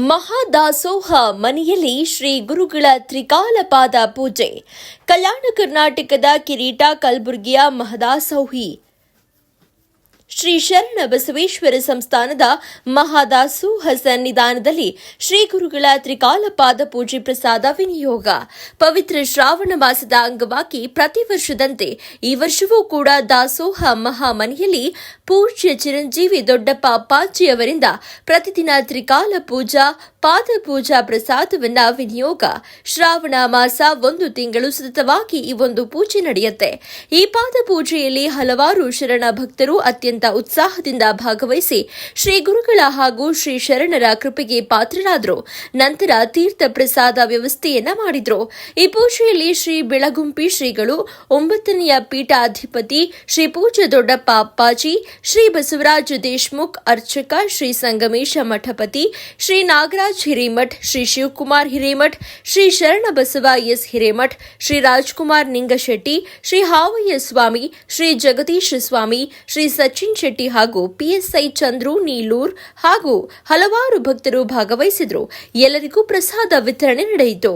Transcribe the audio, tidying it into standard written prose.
ಮಹಾದಾಸೋಹ ಮನೆಯಲ್ಲಿ ಶ್ರೀ ಗುರುಗಳ ತ್ರಿಕಾಲಪಾದ ಪೂಜೆ. ಕಲ್ಯಾಣ ಕರ್ನಾಟಕದ ಕಿರೀಟ ಕಲಬುರಗಿಯ ಮಹದಾಸೋಹಿ ಶ್ರೀ ಶರಣ ಬಸವೇಶ್ವರ ಸಂಸ್ಥಾನದ ಮಹಾದಾಸೋಹ ಸನ್ನಿಧಾನದಲ್ಲಿ ಶ್ರೀ ಗುರುಗಳ ತ್ರಿಕಾಲಪಾದ ಪೂಜೆ ಪ್ರಸಾದ ವಿನಿಯೋಗ. ಪವಿತ್ರ ಶ್ರಾವಣ ಮಾಸದ ಅಂಗವಾಗಿ ಪ್ರತಿ ವರ್ಷದಂತೆ ಈ ವರ್ಷವೂ ಕೂಡ ದಾಸೋಹ ಮಹಾಮನೆಯಲ್ಲಿ ಪೂಜ್ಯ ಚಿರಂಜೀವಿ ದೊಡ್ಡಪ್ಪ ಅಪ್ಪಾಜಿಯವರಿಂದ ಪ್ರತಿದಿನ ತ್ರಿಕಾಲ ಪೂಜಾ ಪಾದಪೂಜಾ ಪ್ರಸಾದವನ್ನ ವಿನಿಯೋಗ. ಶ್ರಾವಣ ಮಾಸ 1 ತಿಂಗಳು ಸತತವಾಗಿ ಈ ಒಂದು ಪೂಜೆ ನಡೆಯುತ್ತೆ. ಈ ಪಾದಪೂಜೆಯಲ್ಲಿ ಹಲವಾರು ಶರಣ ಭಕ್ತರು ಅತ್ಯಂತ ಉತ್ಸಾಹದಿಂದ ಭಾಗವಹಿಸಿ ಶ್ರೀ ಗುರುಗಳ ಹಾಗೂ ಶ್ರೀ ಶರಣರ ಕೃಪೆಗೆ ಪಾತ್ರರಾದರು. ನಂತರ ತೀರ್ಥ ಪ್ರಸಾದ ವ್ಯವಸ್ಥೆಯನ್ನ ಮಾಡಿದ್ರು. ಈ ಪೂಜೆಯಲ್ಲಿ ಶ್ರೀ ಬೆಳಗುಂಪಿ ಶ್ರೀಗಳು, 9ನೆಯ ಪೀಠಾಧಿಪತಿ ಶ್ರೀ ಪೂಜ್ಯ ದೊಡ್ಡಪ್ಪ ಅಪ್ಪಾಜಿ, ಶ್ರೀ ಬಸವರಾಜ ದೇಶಮುಖ್ ಅರ್ಚಕ, ಶ್ರೀ ಸಂಗಮೇಶ ಮಠಪತಿ, ಶ್ರೀ ನಾಗರಾಜ್ ಹಿರೇಮಠ್, ಶ್ರೀ ಶಿವಕುಮಾರ್ ಹಿರೇಮಠ್, ಶ್ರೀ ಶರಣ ಬಸವ ಎಸ್ ಹಿರೇಮಠ್, ಶ್ರೀ ರಾಜ್ಕುಮಾರ್ ನಿಂಗಶೆಟ್ಟಿ, ಶ್ರೀ ಹಾವಯ್ಯ ಸ್ವಾಮಿ, ಶ್ರೀ ಜಗದೀಶ ಸ್ವಾಮಿ, ಶ್ರೀ ಸಚಿನ್ ಶೆಟ್ಟಿ ಹಾಗೂ ಪಿಎಸ್ಐ ಚಂದ್ರು ನೀಲೂರ್ ಹಾಗೂ ಹಲವಾರು ಭಕ್ತರು ಭಾಗವಹಿಸಿದ್ರು. ಎಲ್ಲರಿಗೂ ಪ್ರಸಾದ ವಿತರಣೆ ನಡೆಯಿತು.